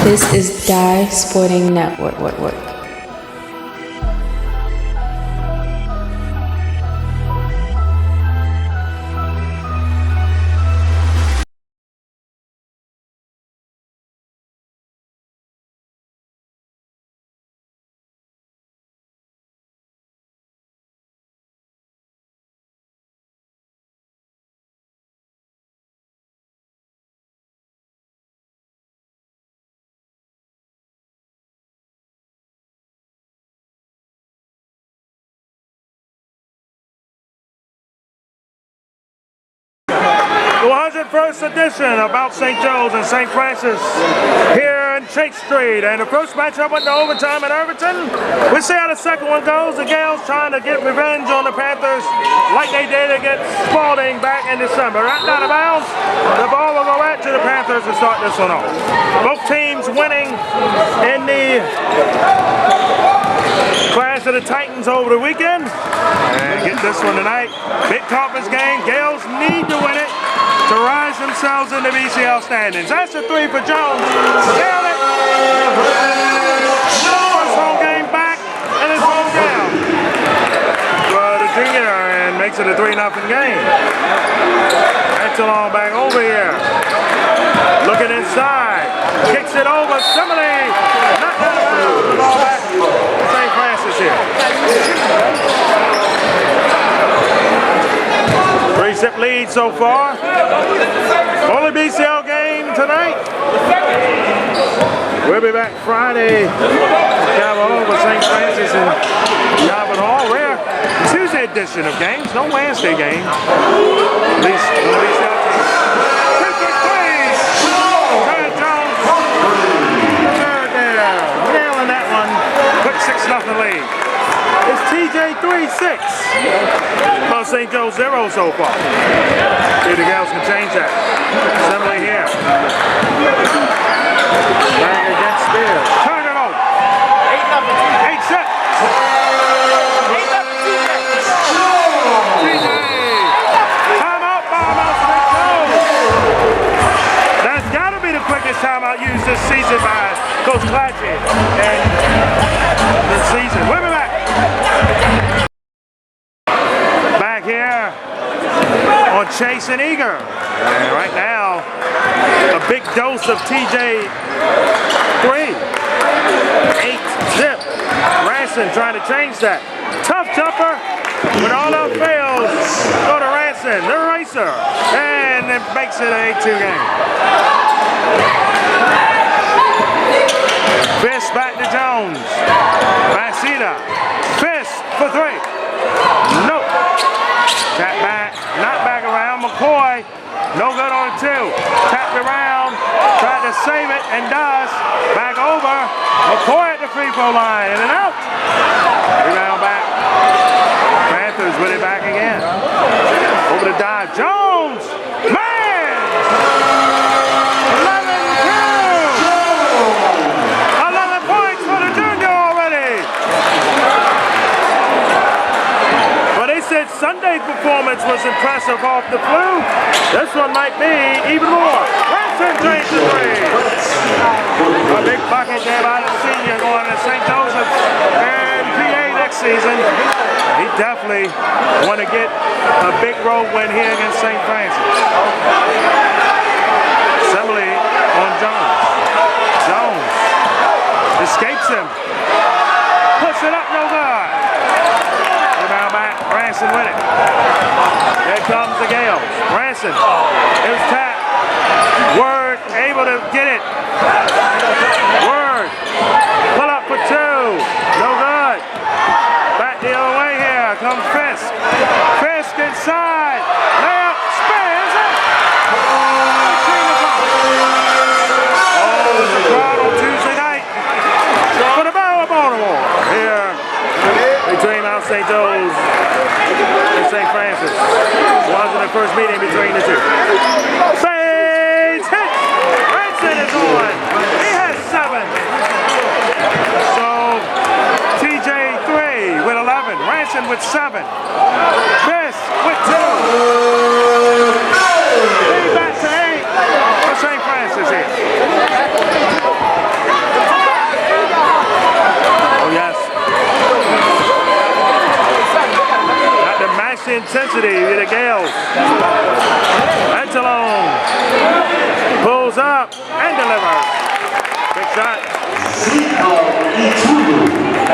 This is Die Sporting Network. The 101st edition of Mount St. Joe's and St. Francis here in Chase Street. And the first matchup went to overtime in Irvington. We see how the second one goes. The Gaels trying to get revenge on the Panthers like they did against Spalding back in December. Right out of bounds. The ball will go right to the Panthers to start this one off. Both teams winning in the Clash of the Titans over the weekend. And get this one tonight. Big conference game. Gaels need to win it to rise themselves in the BCL standings. That's a three for Jones. Nailed it. First home game back and it's home down for the junior and makes it a 3-0 game. That's a long back over here. Looking inside. Kicks it over. Simile. Not out of bounds. The ball back. St. Francis here. 3-zip lead so far. Only BCL game tonight. We'll be back Friday. Cavall with St. Francis and Calvin Hall. Rare Tuesday edition of games. No Wednesday game. At least on the BCL team. Good Jones. Third there. Nailing that one. Quick 6-0 lead. It's TJ 3-6. Mount St. Joe 0 so far. See if the Gaels can change that. Assembly here. Back against Spears. Turn it over. 8 sets. TJ. Timeout by Mount St. Joe. That's got to be the quickest timeout used this season by Coach Clatchy. And this season. We'll be back. Back here on Chase and Eager. And right now, a big dose of TJ 3. 8-zip. Ranson trying to change that. Tough jumper. When all else fails, go to Ranson, the racer. And it makes it an 8-2 game. Fist back to Jones. Masita. Fist for 3. Nope. Tap back. Not back around. McCoy. No good on 2. Tapped around. Tried to save it and does. Back over. McCoy at the free throw line. In and out. Rebound back. Panthers with it back again. Over to dive. Jones. Man! 11 points for the junior already. But they said Sunday's performance was impressive off the flu. This one might be even more. Ranson drains the 3. A big bucket there by the senior going to St. Joseph's and PA next season. He definitely want to get a big road win here against St. Francis. Assembly on Jones. Jones escapes him. Puts it up, no good. Rebound back, Ranson with it. Here comes the Gaels. Ranson, it was tapped. Word, able to get it. Word, pull up for 2. No good. Back the other way here. Comes Fisk. Fisk inside. Layup. Spins it. Oh, the crowd on Tuesday night for the Battle of Baltimore here between Mount St. Joe's and St. Francis. Wasn't the first meeting between the two. Fades hit. Ranson is on. He has 7. So TJ 3 with 11. Ranson with 7. Fisk with 2. Lead back to 8 for St. Francis here. intensity to the Gaels. That's alone. Pulls up and delivers. Big shot.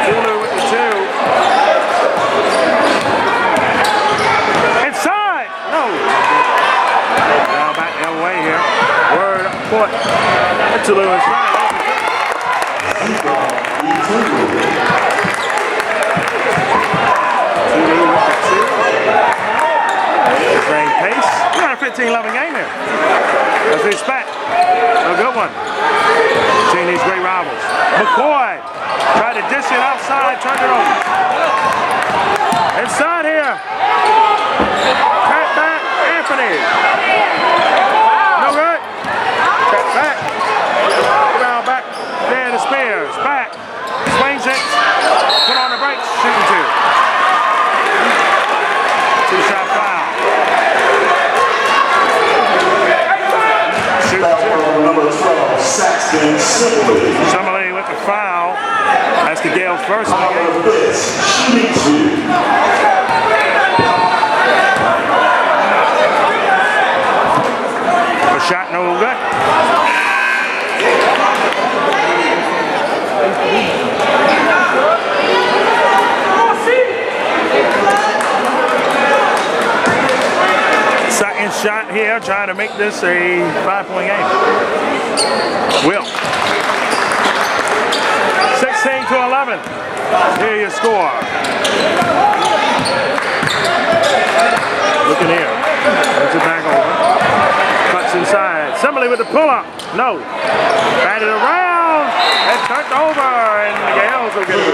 Tulu with the 2. Inside. No. Now back the other way here. Word foot. That's Tulu inside. Same pace. We got a 15-11 game here. As we expect. A good one. Seeing these great rivals. McCoy tried to dish it outside, turned it over. Inside here. Cut back, Anthony. No good. Cut back. Now back there to Spears. Back. Swings it. Put on the brakes. Shooting 2. Two-shot foul. Number 12, Saxton Summerlee with the foul. That's the Gaels' first in the game. A shot no good. Second shot here, trying to make this a 5-point game. Will. 16-11. Here you score. Looking here. Puts it back over. Cuts inside. Somebody with the pull-up. No. Batted around. And turned over. And the Gaels will get it.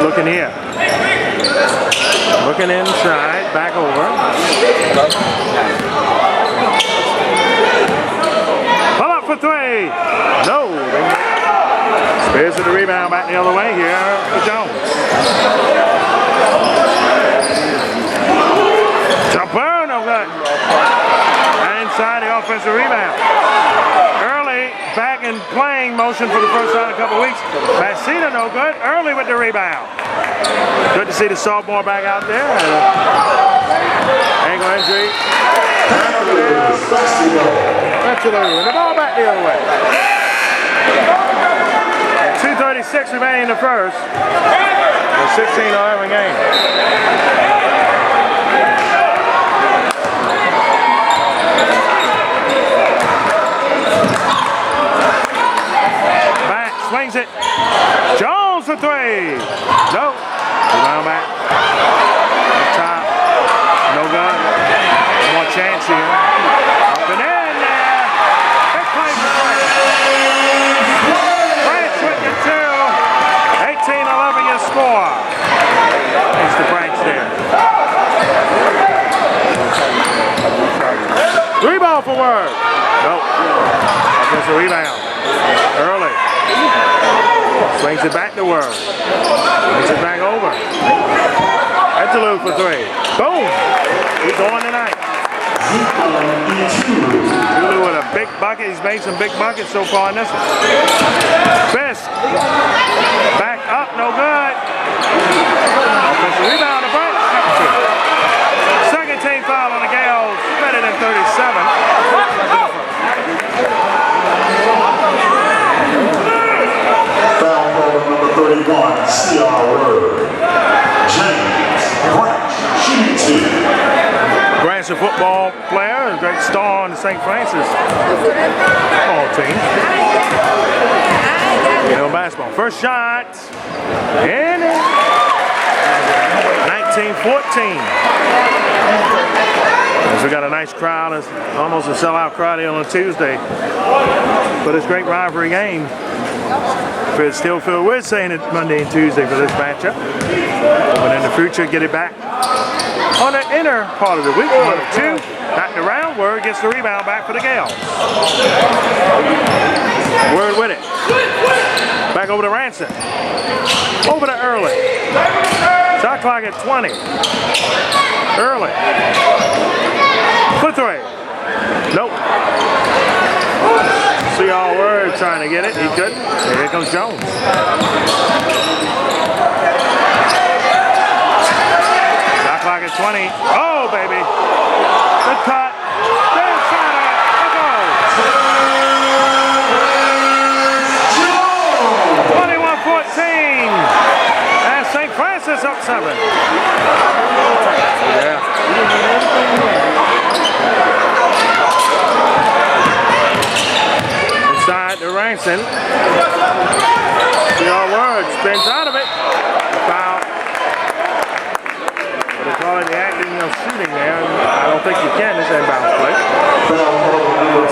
Looking here. Looking inside, back over. Pull up for 3. No. Spears to the rebound, back the other way here for Jones. Jumper, no good. And inside the offensive rebound. Early, back in playing motion for the first time in a couple weeks. Messina, no good. Early with the rebound. Good to see the sophomore back out there. Ankle injury. And the ball back the other way. 2:36 remaining in the first. A 16-11 game. Swings it. Jones for 3. No. Rebound back. Up top. No good. One more chance here. Up and in there. Big play for Branch with the 2. 18-11 your score. There's the Branch there. 3 ball for Word. Nope. Offensive rebound. Early. Swings it back to Word. Swings it back over. That's a loop for 3. Boom! He's going tonight. Tulu with a big bucket. He's made some big buckets so far in this one. Fisk. Back up, no good. Offensive rebound to Branch. Second team foul on the Gaels. Better than 37. Number 31, C.R. Word. James Branch, shooting 2. Branch, a football player, a great star on the St. Francis football team. Basketball. First shot. And 19-14. So we got a nice crowd. It's almost a sellout crowd here on a Tuesday. But it's a great rivalry game. For Stillfield, we're saying it Monday and Tuesday for this matchup. But in the future, get it back on the inner part of the week. 1 of 2. Back to round. Word gets the rebound back for the Gaels. Word with it. Back over to Ranson. Over to Early. Shot clock at 20. Early. For three. Nope. See all word trying to get it. He couldn't. Here comes Jones. Shot clock at 20. Oh, baby. Good cut. Then shot it. Let's go. 21-14. And St. Francis up 7. Yeah. Inside to Ranson. Your word spins out of it. Foul. They call it the acting of shooting there. I don't think you can. This inbound play.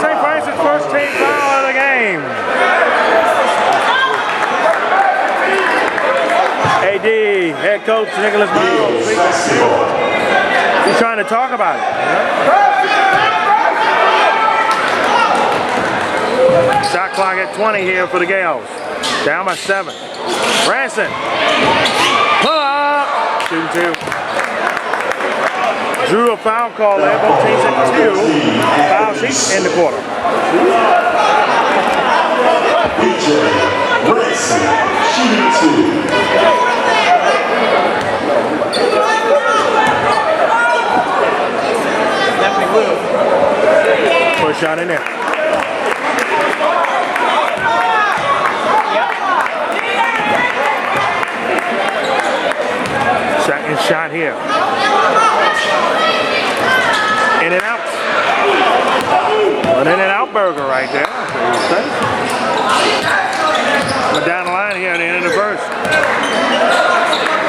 St. Francis first team foul of the game. AD, head coach Nicholas Miles. He's trying to talk about it. Shot clock at 20 here for the Gaels. Down by 7. Ranson. Pull up. 2-2. Drew a foul call there. Both teams at 2. Foul sheet in the quarter. Ranson, shooting 2. First shot in there. Second shot here. In and out. An in and out burger right there. But down the line here at the end of the first.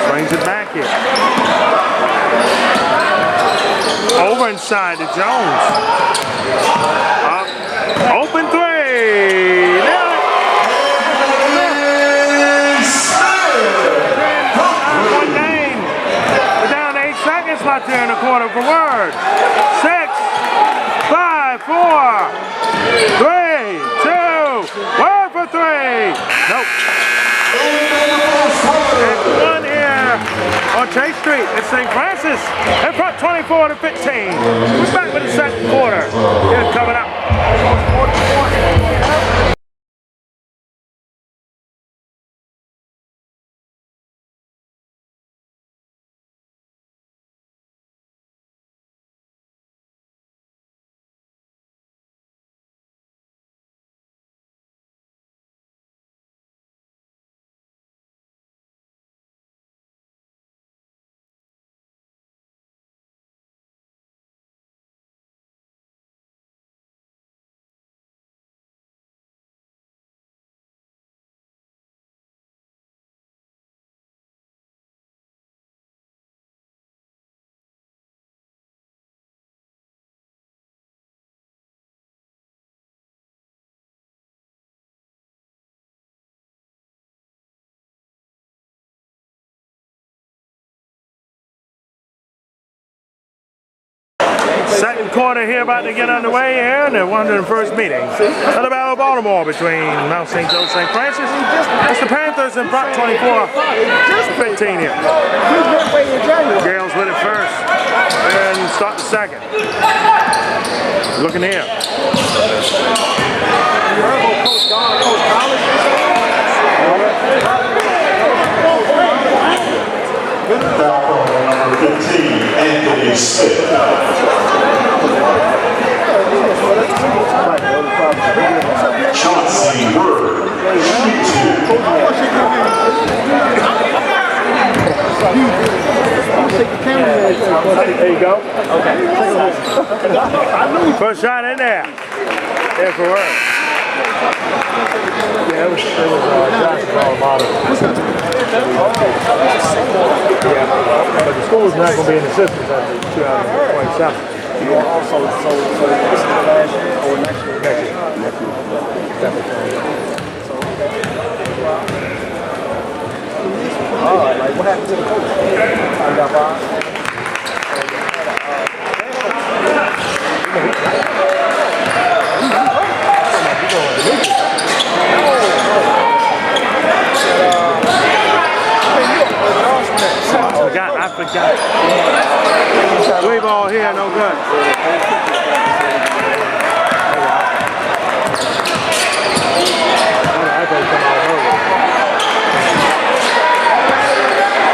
Swings it back here. Over inside to Jones. Open three. Nailed it. One game. We're down to 8 seconds left here in the quarter for Word. 6, 5, 4, 3, 2. Word for 3. Nope. And one here on Chase Street at St. Francis. In front 24-15. We're back with the second quarter. Here coming up. Second quarter here about to get underway here in the 101st meeting of the Battle of Baltimore between Mount St. Joe, St. Francis. It's the Panthers in front 24-15 here. Gaels with it first and start the second. Looking here. Number 15, Anthony Smith. Chauncey Word, shooting 2. There you go. Okay. First shot in there. There for Word. Yeah, it was Johnson all about it. But the school's not going to be in the systems after 2027. You are also so this is the last year or next year? Next year. Like what happened to the coach? I got fired. forgot. Three ball here, no good.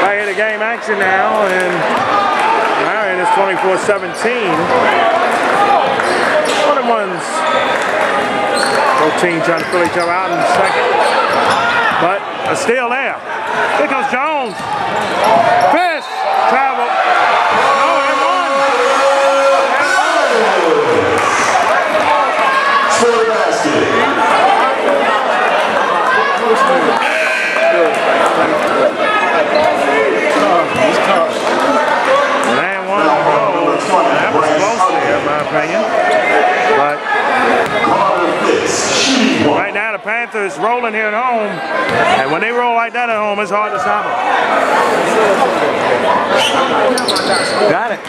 Back into game action now, and Marion is 24-17. One and ones. Both teams trying to pull each other out in the second, but a steal there. Here comes Jones. Fish travel. No, and one. Score the basket. And one. That was close there, in my opinion. But right now the Panthers rolling here at home, and when they roll like that at home, it's hard to stop them. Got it.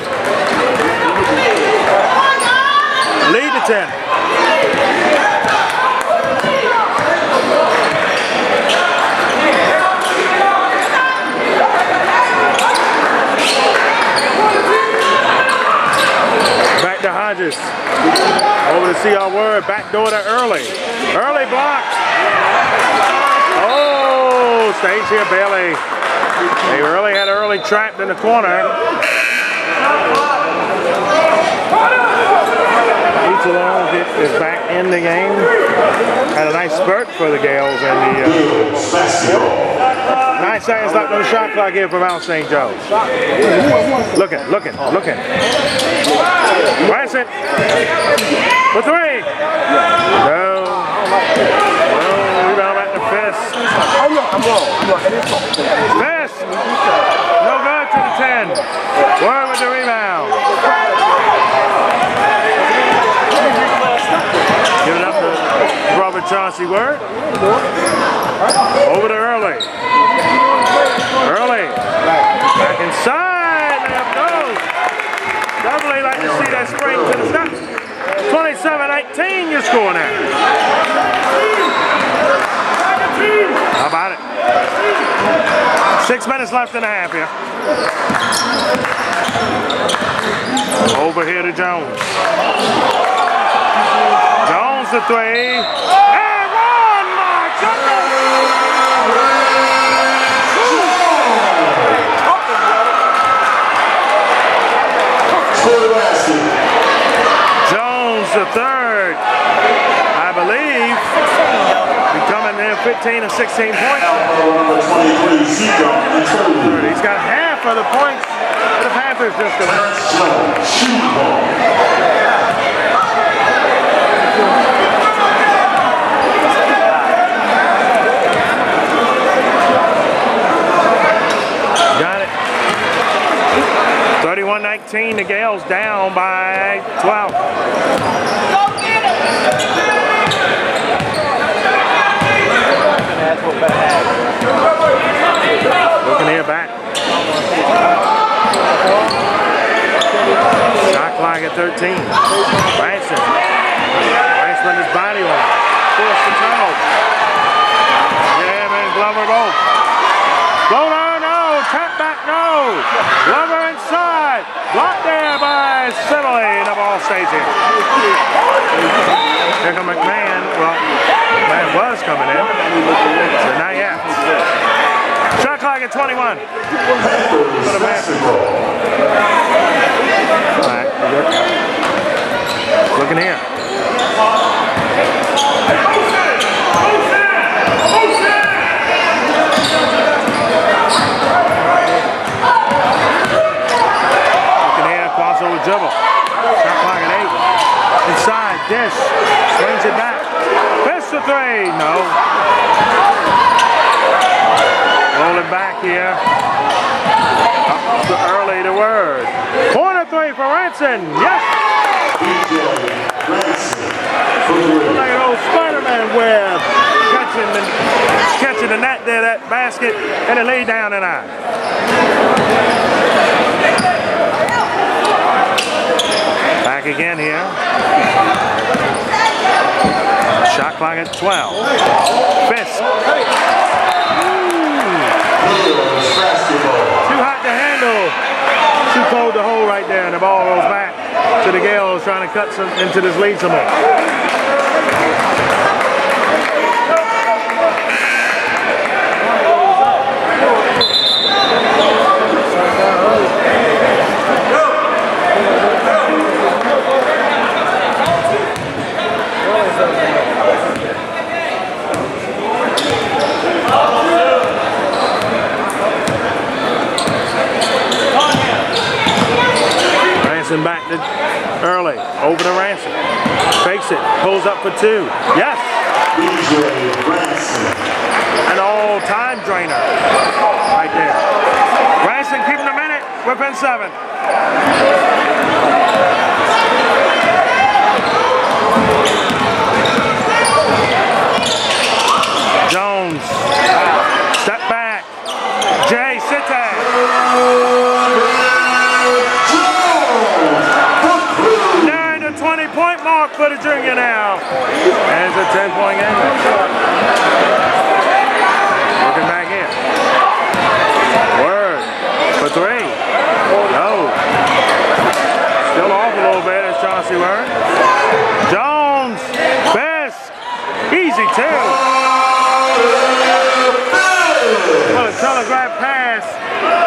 Lead to 10. Back to Hodges. Over to see our word. Back door to Early. Early blocked. Oh, stays here, Bailey. They really had Early trapped in the corner. Each alone is back in the game. Had a nice spurt for the Gaels and the 9 seconds left on the shot clock here for Mount St. Joe's. Looking. Branson for three. No. Rebound back to Fist. Fist. No good to the 10. Word with the rebound. Give it up to Robert Chauncey Word. Over to Early. Early. Back inside. Layup goes. Definitely like to see that spring to the steps. 27-18 your score now. How about it? 6 minutes left in the half here. Over here to Jones. Jones the three. And one! My goodness! Jones the third, I believe, becoming there 15 and 16 points. He's got half of the points the Panthers just got. Got it. 31-19, the Gaels down by 12. Looking here back. Shot clock at 13. Branson. Branson his body on it. Forced the turnover. Yeah, man, Glover both. Floater, no. Tap back, no. Glover inside. Blocked there by Sibley. The ball stays here. Here comes McMahon. Well, McMahon was coming in. So not yet. Shot clock at 21. For the Panthers. All right, good. Looking here. Crossover dribble. Shot clock at 8. Inside, dish. Swings it back. Fist the three. No. Rolling back here. Up to Early to Word. Corner three for Ranson. Yes. Like an old Spider-Man web. Catching the net there, that basket, and it laid down and out. Back again here. Shot clock at 12. Fist. 2 Too hot to handle. Too cold to hold right there, and the ball goes back to the Gaels trying to cut into this lead some more. Ransom back to early, over to Ransom. Fakes it, pulls up for two. Yes! An all-time drainer right there. Ransom keeping a minute within 7. Jones, step back. Jay, sit there. 20-point mark for the junior now. And it's a 10-point game. Looking back in. Word for 3. No. Still off a little bit as Chauncey Word. Jones. Fisk. Easy 2. What a telegraph pass.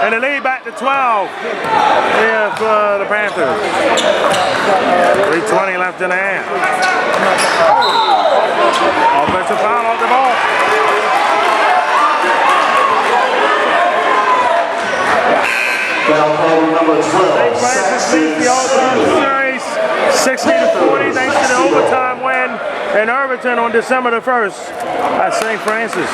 And the lead back to 12 here for the Panthers. 3:20 left in the half. Offensive foul on the ball. Foul call number 12. Francis beat the all-time series 60-40 thanks to the overtime win in Irvington on December the 1st at St. Francis.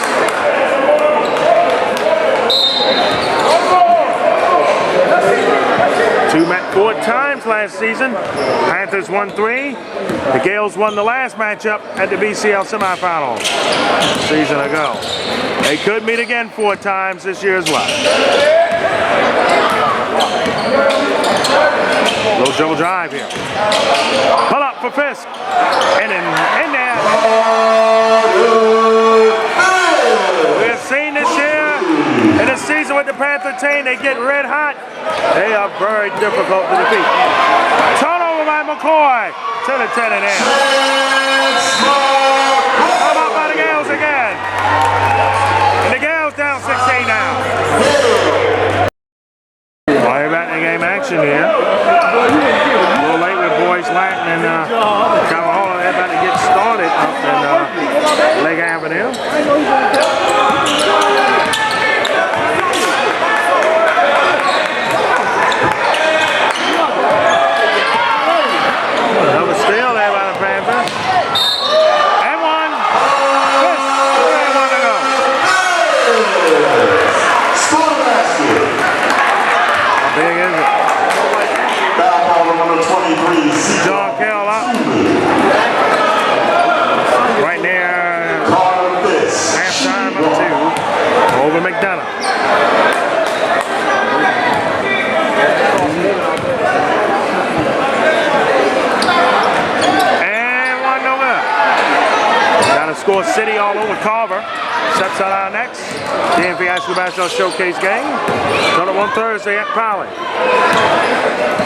4 times last season. Panthers won 3. The Gaels won the last matchup at the BCL semifinals a season ago. They could meet again 4 times this year as well. Little dribble drive here. Pull up for Fisk. And in there. We have seen this year in the season with the Panther team, they get red hot. They are very difficult to defeat. Turnover by McCoy to the 10 and in. Come up by the Gaels again. And the Gaels down 16 now. Way back in the game action here. A little late with Boyce Latin and Calhoun. They're about to get started up in Lake Avenue. Another steal there by the Panthers. And one. And one to go. Score basket. How big is it? Foul call number 23. John Kell up. Right near halftime of 2 over McDonough. Score City all over Carver. Steps out our next DMV HS Basketball Showcase game. Started on Thursday at Poly.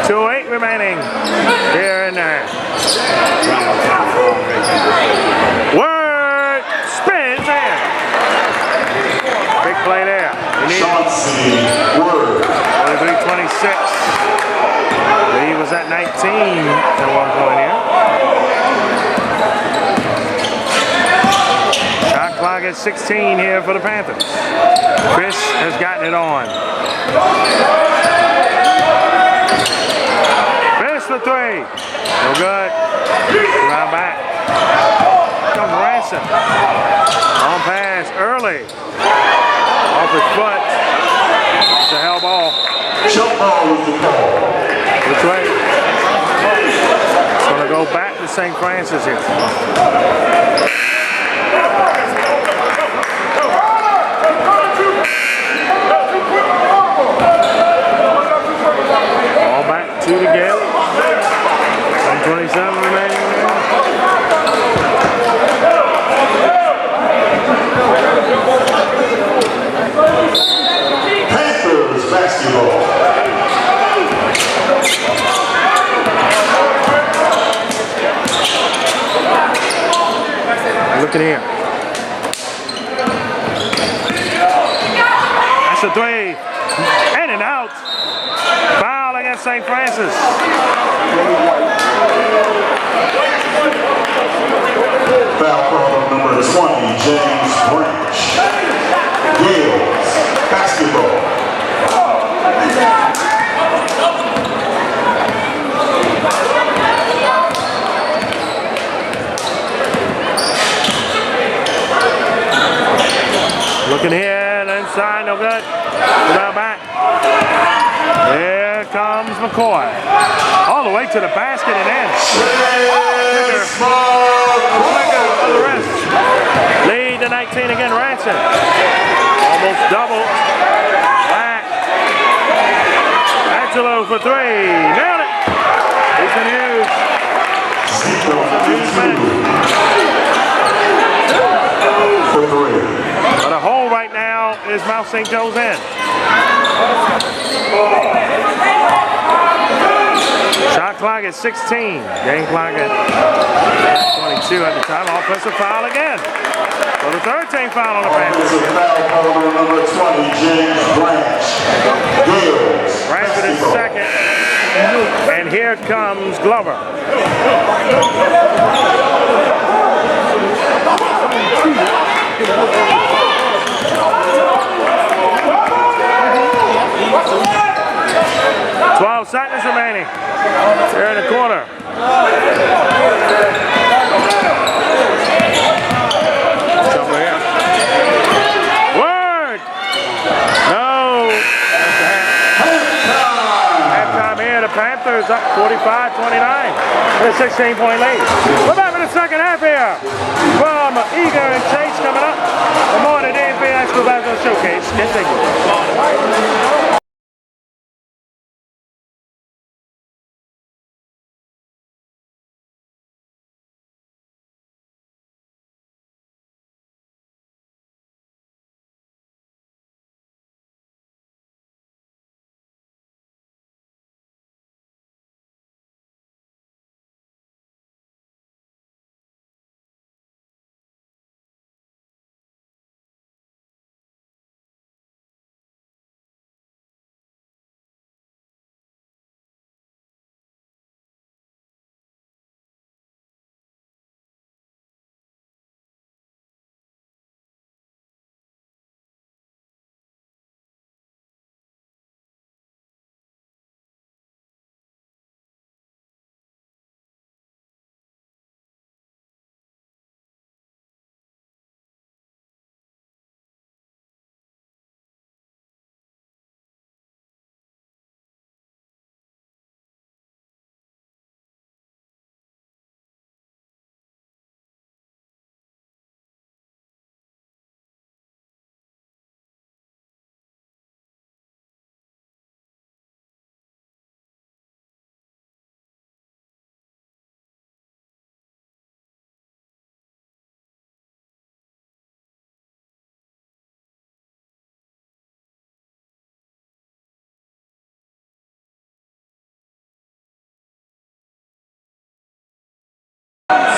2:08 remaining here and there. Word spins in. Big play there. Word. 23-26. He was at 19 at one point here. Clock at 16 here for the Panthers. Chris has gotten it on. Chris for 3. No good. Round back. Comes Ransom. On pass early. Off his foot. It's a hell ball. Jump ball with the ball. Which way? It's going to go back to St. Francis here. To the Gaels. 127 remaining there. Panthers Basketball. Look at here. That's a three. In and out. Foul against St. Francis. Foul call number 20, James Branch. Gaels Basketball. Looking here, inside, no good. Rebound back. Here comes McCoy. All the way to the basket and in. On the wrist. Lead to 19 again, Ranson. Almost double. Back. Angelo for three. Nailed it. He's been huge. For three. But a hole right now is Mount St. Joe's in. Shot clock at 16. Game clock at 22 at the time. Offensive foul again. So the third team foul on the Panthers. Foul call number 20, James Branch. Gaels. Branch with his second. And here comes Glover. 12 seconds remaining. Here in the corner. Word! No. Halftime here. The Panthers up 45-29 with a 16-point lead. We're back in the second half here. From Eager and Chase coming up. The more the DMV HS Basketball Showcase. Continue.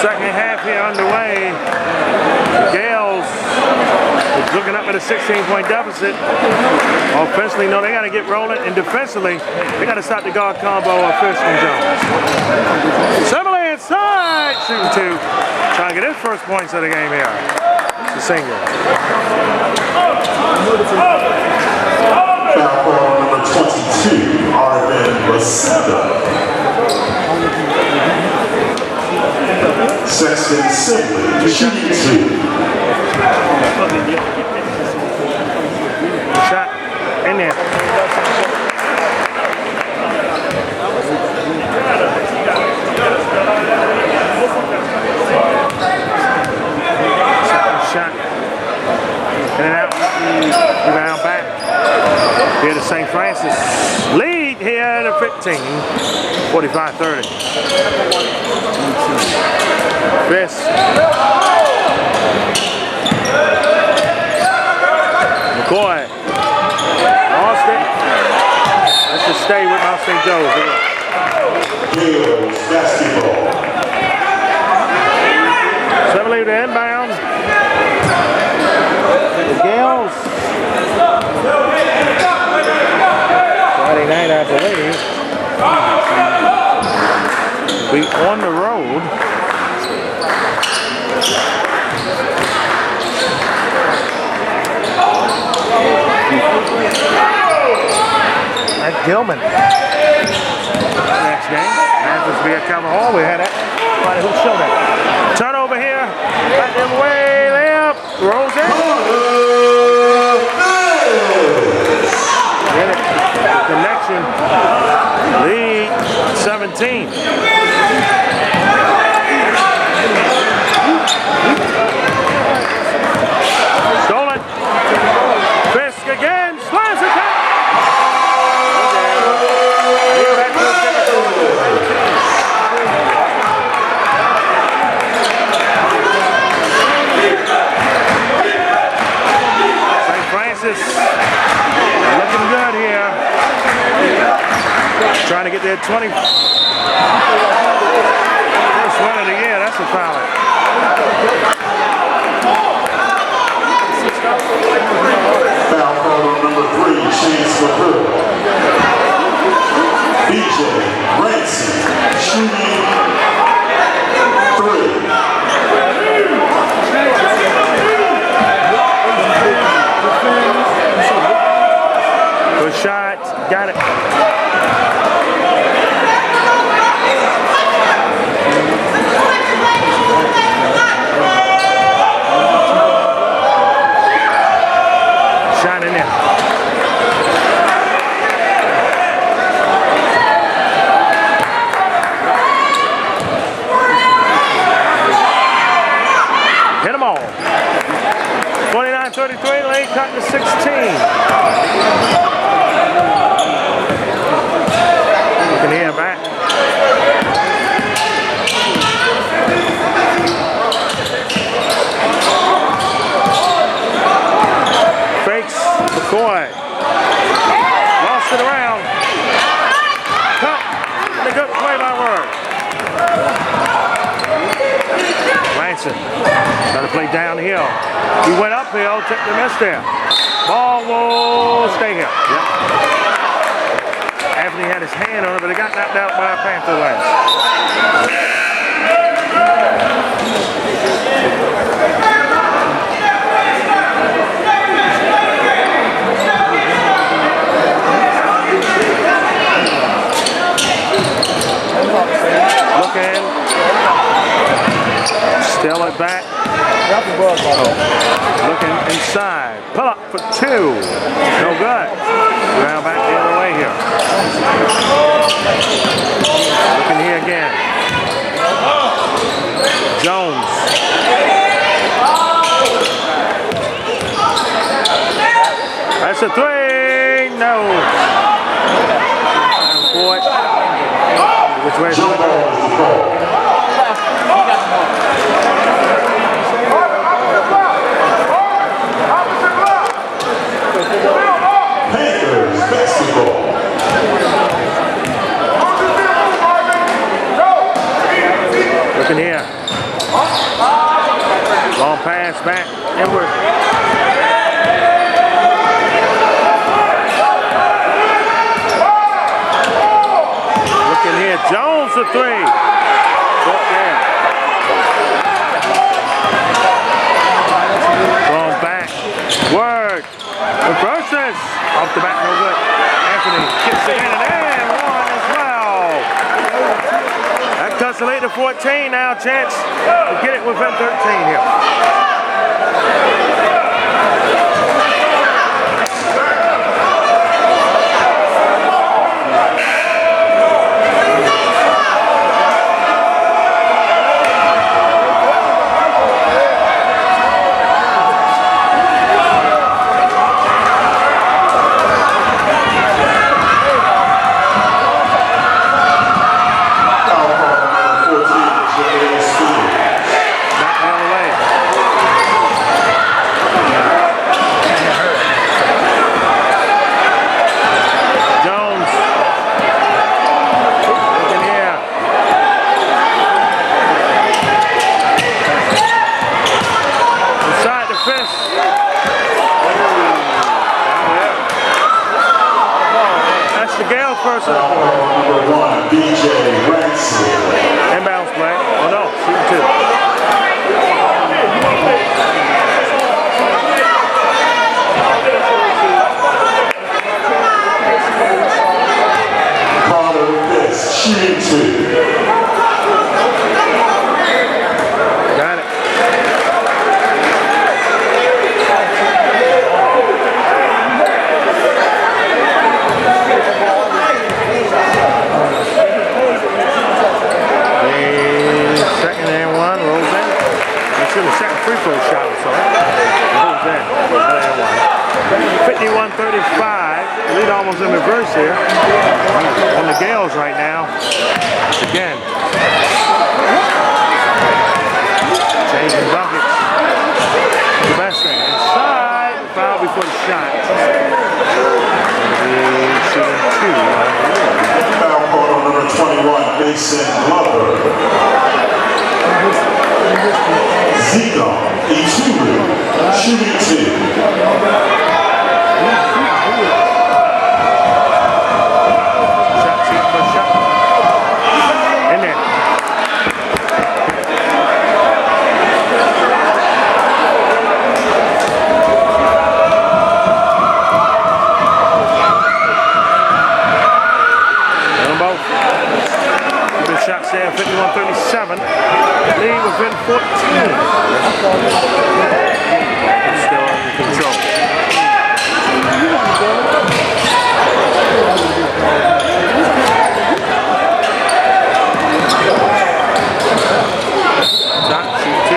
Second half here underway. The Gaels is looking up at a 16-point deficit. Offensively, no, they got to get rolling, and defensively, they got to stop the guard combo of Fish and Jones. Simile inside, shooting two, trying to get his first points of the game here. It's a single. Foul call number 22, Arvin Basenda. Sexton Sibley, shooting two. Shot in there. Shot. In and out. Rebound back. Here to St. Francis. Lead here to 15. 45-30. Fisk. McCoy. Lost it. St. Joe's. Gaels Basketball. 7 leave to inbound. The Gaels. Friday night, I believe. We on the road. At Gilman. Next game. Panthers be at Calvert Hall. We had that. Who showed that? Turnover here. Back them way left. Rolls in. Get it. Connection. Lead 17. Stolen. Fisk again. Slams it down. St. Francis looking good here. Trying to get their 20. First one of the year. That's a foul. Foul call on number 3, Chance LaPointe. BJ Ransom shooting 3. Good shot. Got it. Shot in there. Hit them all. 29-33, late cut to 16. You can hear him back. Fakes, McCoy. Lost it around. Cut. And a good play by Word. Lanson trying to play downhill. He went uphill, took the miss there. Ball will stay here. Yep. Anthony had his hand on it, but he got knocked out by a Panther last. Looking. Still it back. Looking inside. Pull up for 2. No good. Now back the other way here. Looking here again. Jones. That's a 3. No. Boy. Which way is it? Panthers Basketball. Looking here. Long pass back inward. Looking here. Jones for 3. Short there. Long back. Word. Versus. Off the back, no good. Anthony kicks it in and one as well. That cuts the lead to 14 now. Chance to get it within 13 here. 51-35. Lead almost in reverse here on the Gaels right now. Again. Changing buckets. The best thing. Inside. Foul before the shot. Shooting 2. Foul call on number 21, Mason Glover. Zico, Ituru, shooting 2. Shots there, 51-37. Lead within 14. Still under control. Shot, shoot 2.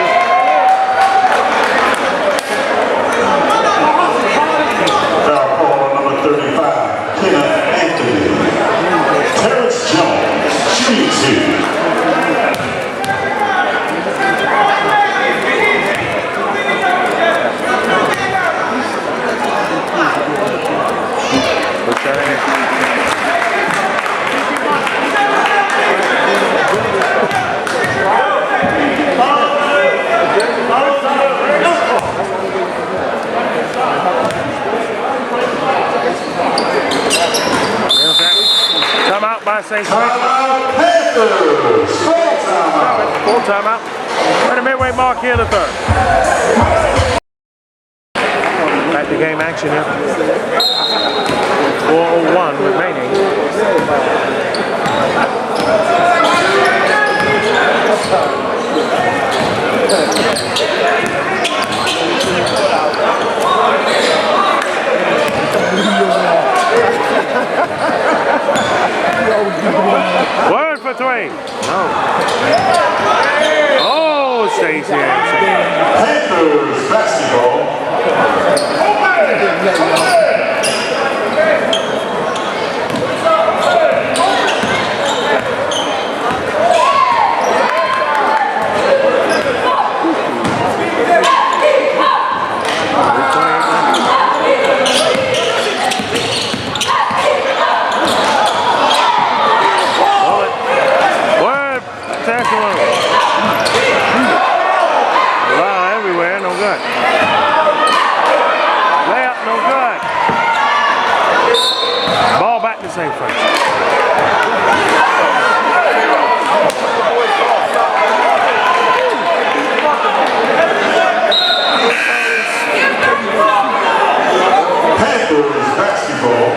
Foul call on number 35, Kenneth Anthony. Terrence Jones, shooting 2. Timeout by St. Panthers. Full timeout. Right at midway mark here, the third. Back to game action here. 4:01 remaining. Word for 3. No. Oh, stays here. Panthers basketball. St. Francis. Panthers basketball.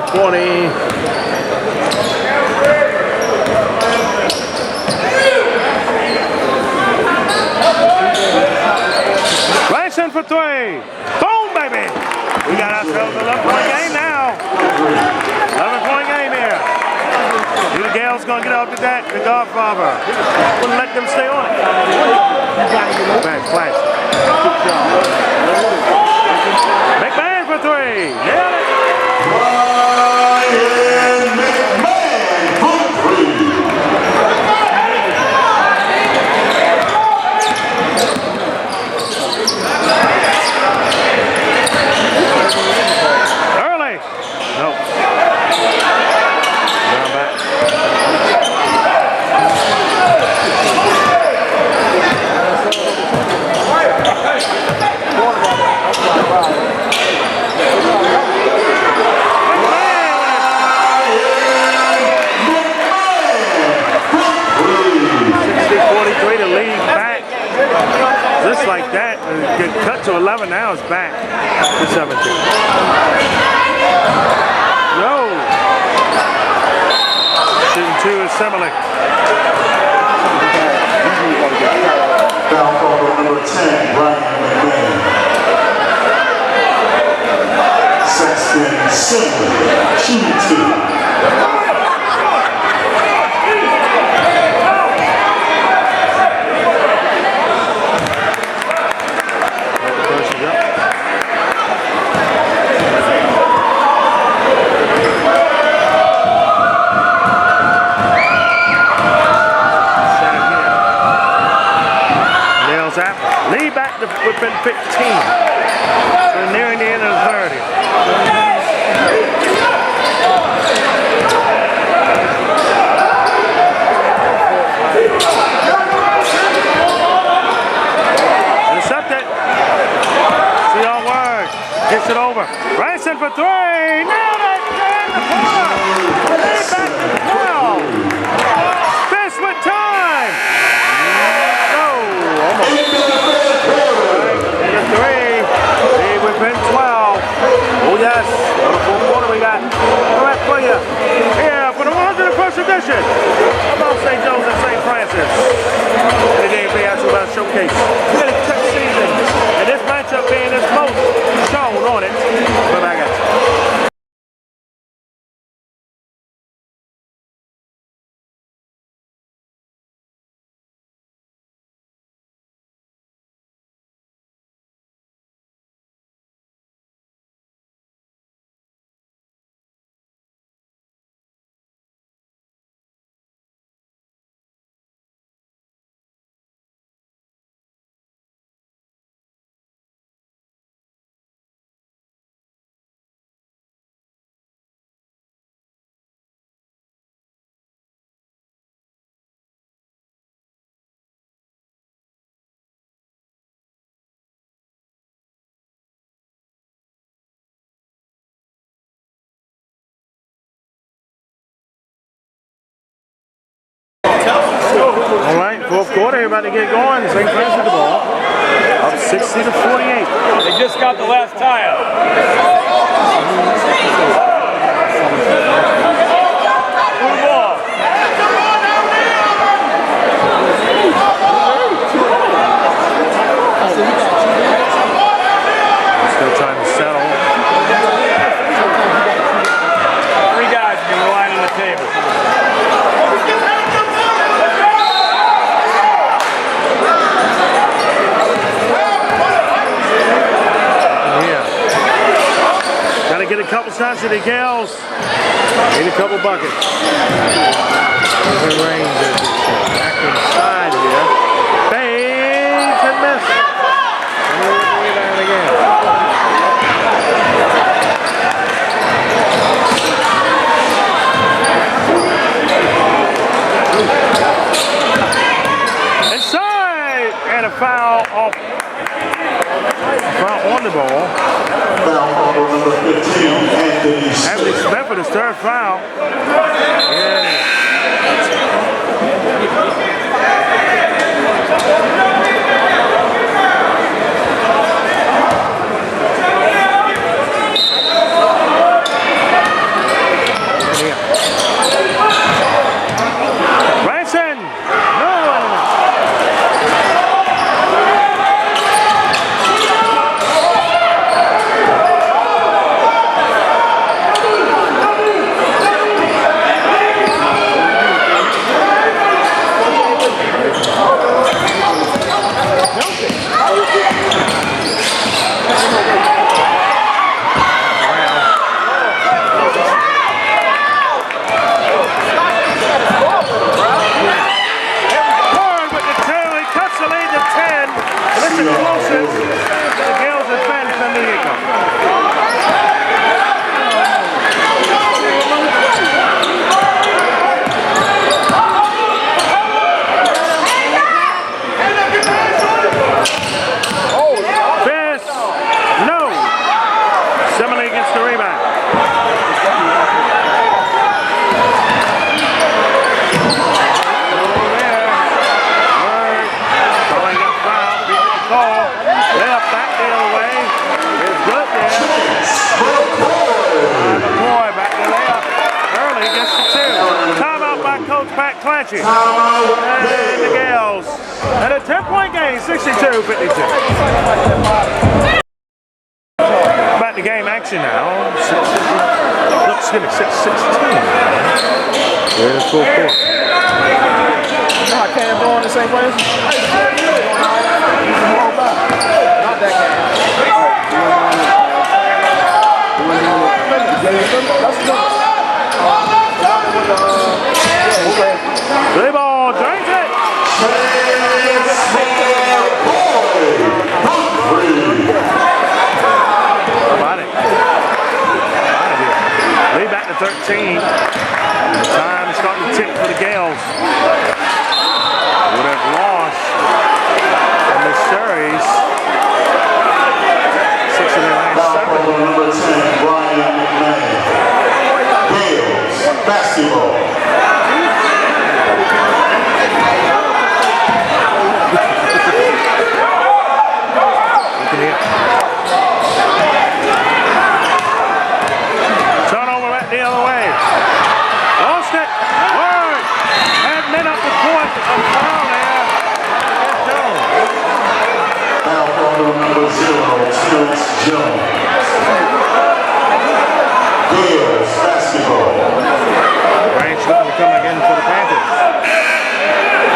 40. Racing for 3. Boom, baby. We got ourselves an 11-point game now. 11-point game here. The Gaels gonna get out to that. The Godfather. Wouldn't let them stay on it. Back, flash. McMahon for 3. Nailed it. Early. Nope. Now back. To lead back just like that and get cut to 11. Now it's back to 17. No. Shooting 2 is Semele. Foul call number 10, Brian McMahon. Sexton Semele, shooting 2. Lead back to within 15. We're nearing the end of the 30. Intercepted. See all words. Gets it over. Racing for 3. Nailed it. In the corner. Lead back to 12. Fish with time. Within 12. Oh yes, on the fourth quarter we got correct for you here for the 101st edition of Mount St. Joe's and St. Francis. And the DMV HS Showcase. We had a tough season, and this matchup being its most shown on it. We're back at you. All right, fourth quarter, everybody get going. St. Francis with the ball. Up 60 to 48. They just got the last tie up. Still trying to settle. 3 guys have been lying on the table. Get a couple shots at the Gaels. Need a couple buckets. Good range back inside here. Fades and miss. And we'll get that again. Inside! And a foul off. Foul on the ball. Foul call number 15, Anthony Smith for the third foul. Yeah. It's good there. McCoy back to layup. Early gets the 2. Timeout by Coach Pat Clancy. And the Gaels. And a 10-point game, 62-52. Back to game action now. Looks good at 6-16. We're in the full court. I can't go in the same place. Not that game. Play ball, drains it. Got it. Lead back to 13. Time is starting to tick for the Gaels. Would have lost in this series. 6 of their last 7. Number 10, Brian McMahon. Gaels basketball. Turnover back the other way. Lost it. Word. And men up the court. A foul there. It's Jones. Now number 0, Terrence Jones. Gaels basketball. Branch looking to come again for the Panthers.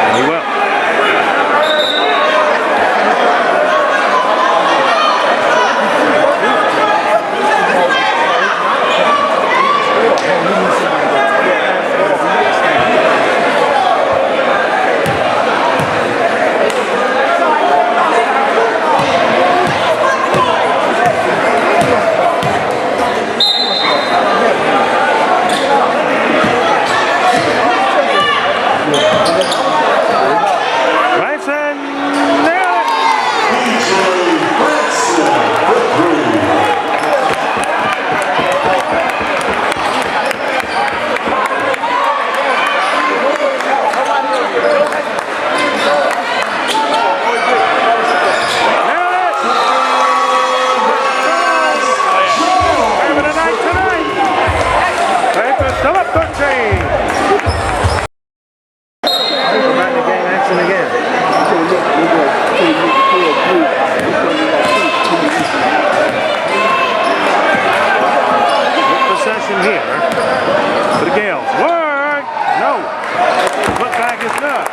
And he will. Still up 13. Back to game action again. Good possession here for the Gaels. Word! No. Put back is good.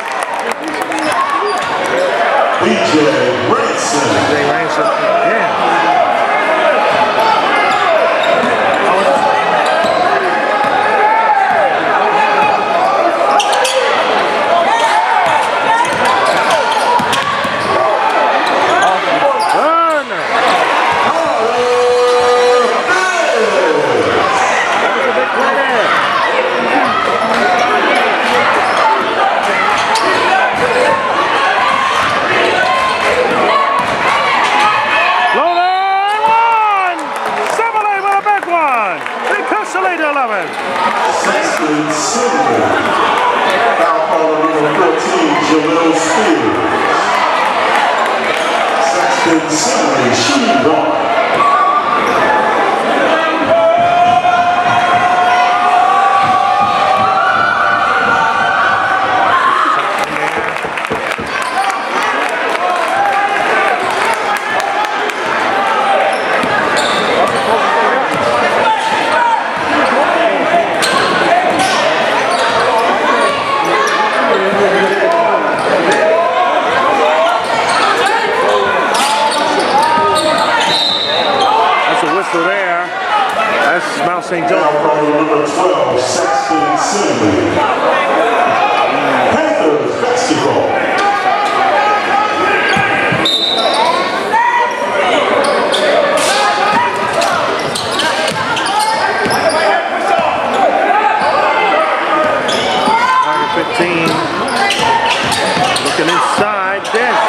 DJ Ransom. Yeah. St. John. Number 12, Saxton Cindy. Panthers basketball. Target 15. Looking inside. This.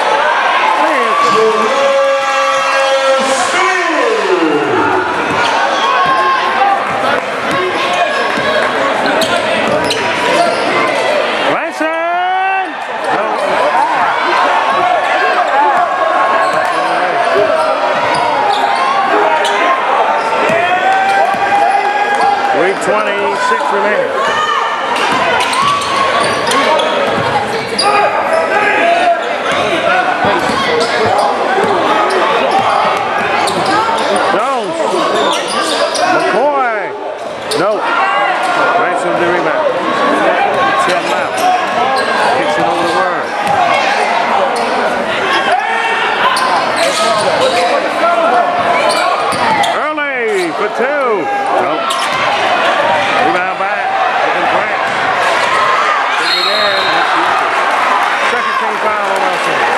2:26 remaining. Jones. McCoy. No. Ransom the rebound. 10 left. Kicks it over the word. Early for 2. Nope. Rebound back. Looking Branch. Taking it in. Second team foul on outside.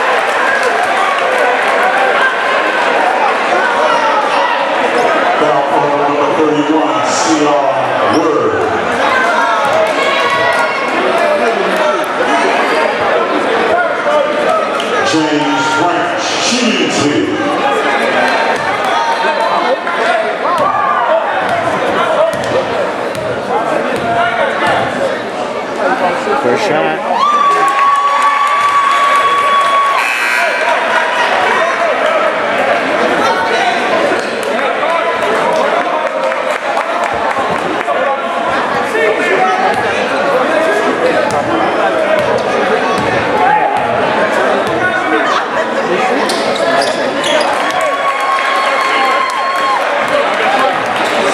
Foul on number 31, C.R. Word. James Branch, shooting 2. First shot.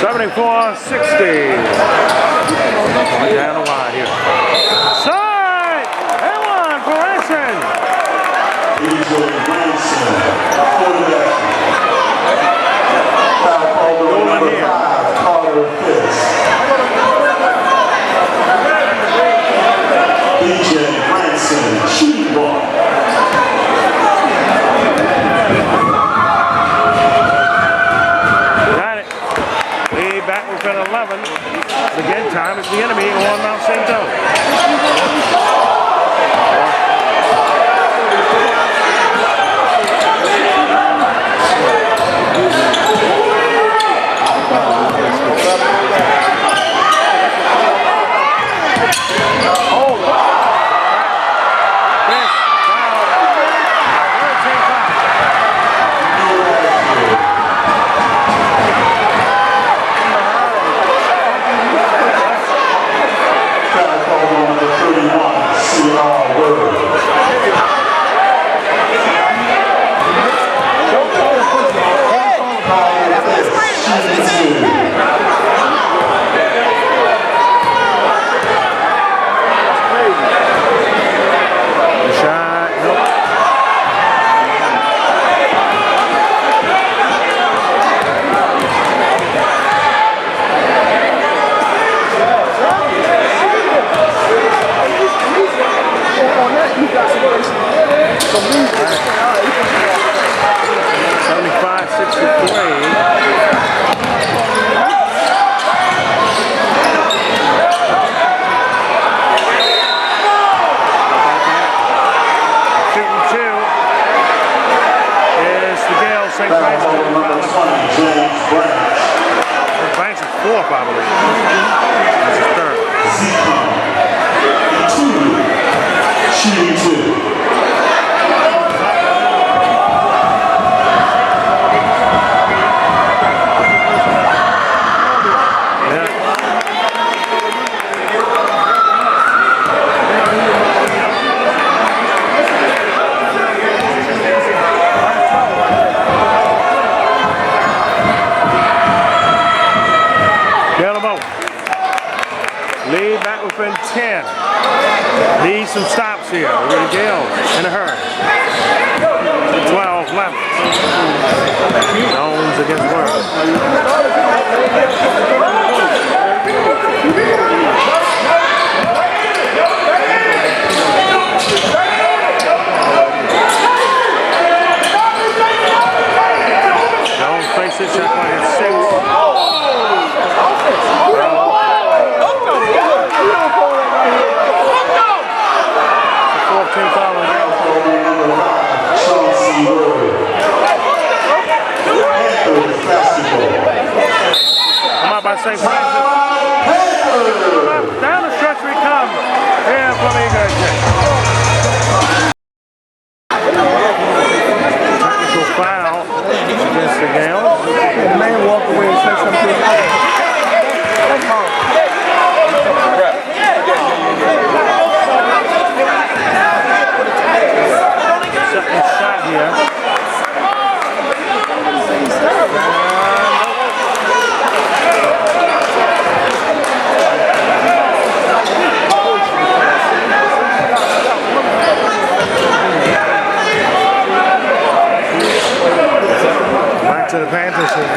74-60. Down the line here. Side! And one for Ransom. DJ Ransom, quarterback. Foul over number 5, Carter Fitz. DJ Ransom, shooting ball. Back within 11. Again, time is the enemy on Mount St. Joe. Branch is fourth, I believe. That's his third. Shooting 2. Lead back within 10. Need some stops here. We're going to Gaels in a hurry. 12 left. Jones against Word. Jones faces it. Check line at 6. 14 foul on come out by St. Francis. Down the stretch we come. Here, Flamingo. Technical foul against the Gaels. The man walked away and said something. That's hard. to the Panthers here.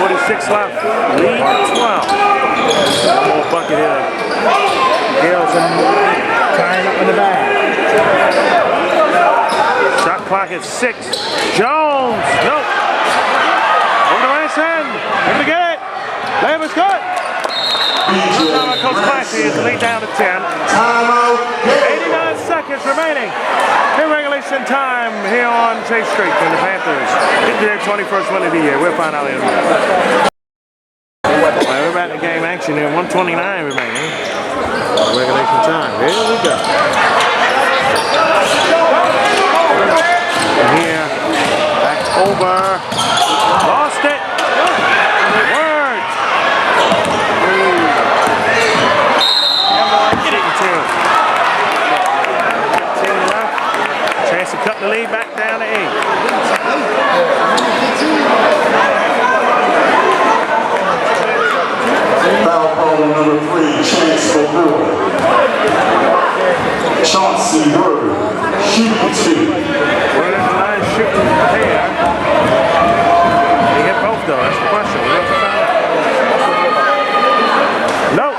1:46 left. Lead 12. One more bucket here. Gaels and tying up in the bag. Shot clock at 6. Jones. Nope. Over the right hand. Here we get it. Layup is good. Coach Clancy is lead down to 10. 89 seconds remaining in regulation time here on Chase Street in the Panthers. Get their 21st win of the year. We'll find out in a minute. We're back to game action here. 1:29 remaining. Regulation time. Here we go. And here, back over. Lost it. Word. Chance to cut the lead back down to 8. Foul call number 3, chance for Brewer. Chauncey Word, shooting 2. Word is the line shooting here. He hit both though, that's the question. We'll have to find out. Nope.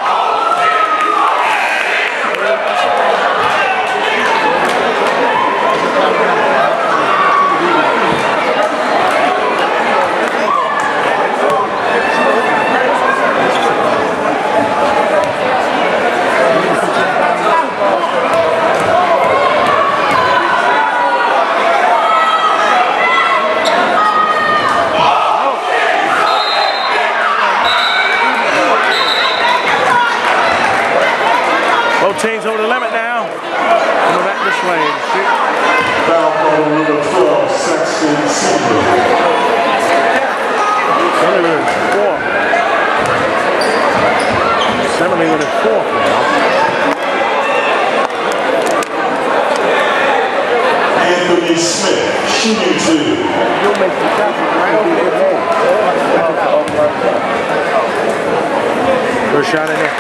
Teams over the limit now. Coming back this way. Foul call number 12, Sexton Senior. Assembly with his 4th now. Anthony Smith, shooting 2. You'll make the traffic right over there. First shot in there.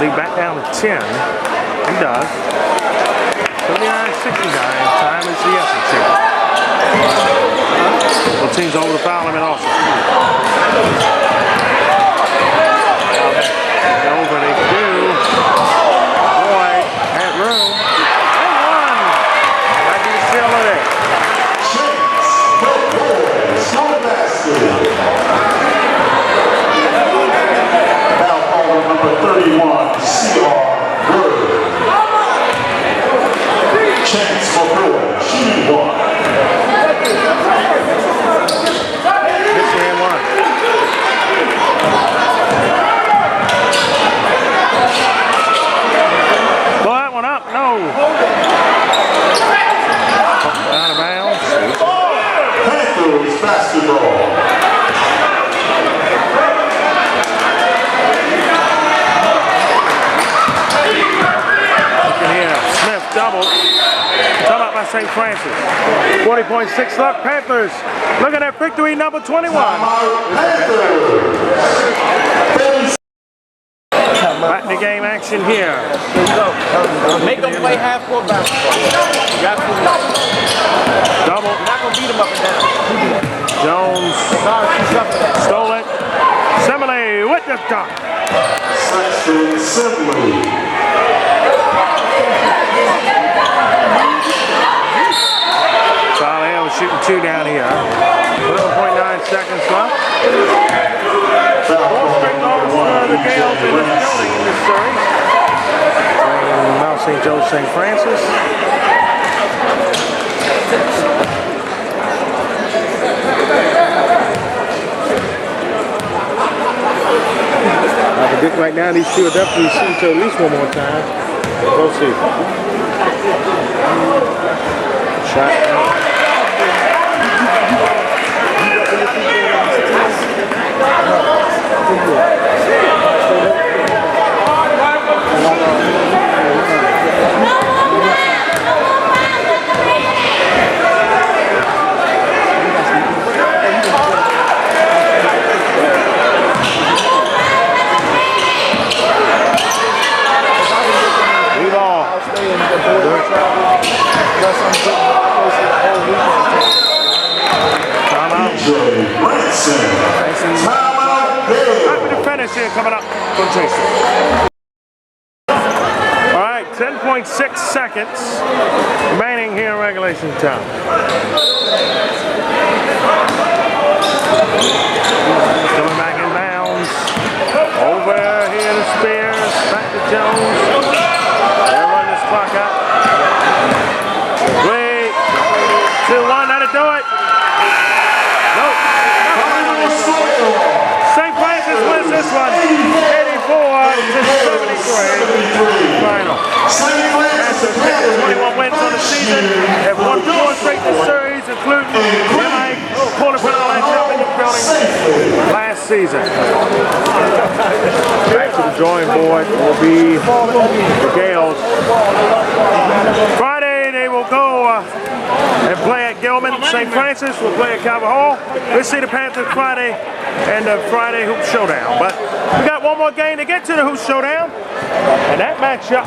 Lead back down to 10. He does. 79-69. Time is the essence here. Both teams over the foul limit also. Over they do. Boy, had room. And one. Might be the seal of it. Small basket. Foul call number 31. Chance for Brewer, shooting 1. This man one. Pull that one up, no. Out of bounds. Panthers basketball. Double. Come up by St. Francis. 40.6 left. Panthers. Look at that victory number 21. Back to game action here. Make them play half-court basketball. You got to Double. You're not going to beat them up and down. Jones stole it. Semele with the dunk. Justin Sibley. Charlie was shooting 2 down here. 11.9 seconds left. 4 straight goals for the Gaels in this building in this series. Mount St. Joe, St. Francis. I predict right now these two will definitely see each other at least one more time. We'll see. Shot. Coming up from Jason. All right, 10.6 seconds remaining here in regulation time. Coming back in bounds. Over here to Spears. Back to Jones. They'll run this clock out. 3, 2, 1. That'll do it. Nope. St. Francis wins this one, 84-73. Final. Panthers get 21 wins on the season. Have won 4 straight this series, including MIAA quarterfinal and championship building last season. Back to the drawing board will be the Gaels. Friday they will go and play at Gilman. St. Francis will play at Calvert Hall. We'll see the Panthers Friday and the Friday Hoop Showdown. But we got one more game to get to the Hoop Showdown. And that matchup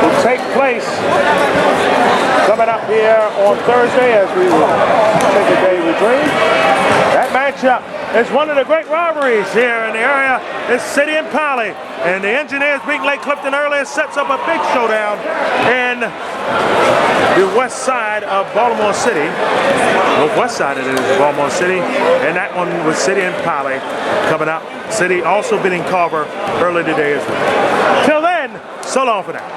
will take place coming up here on Thursday as we will take a day we dream. That matchup is one of the great rivalries here in the area. It's City and Poly. And the Engineers beating Lake Clifton earlier sets up a big showdown in the west side of Baltimore City. Northwest side it is Baltimore City. And that one was City and Poly coming up. City also beating Carver early today as well. Till then, so long for now.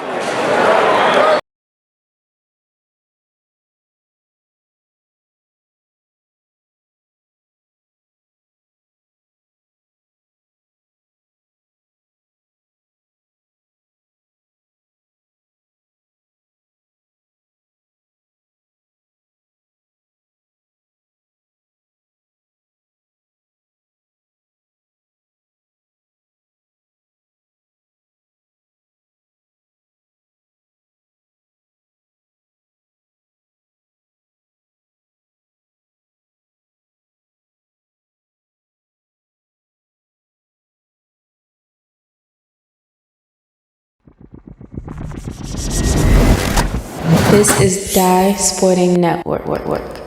This is Die Sporting Network.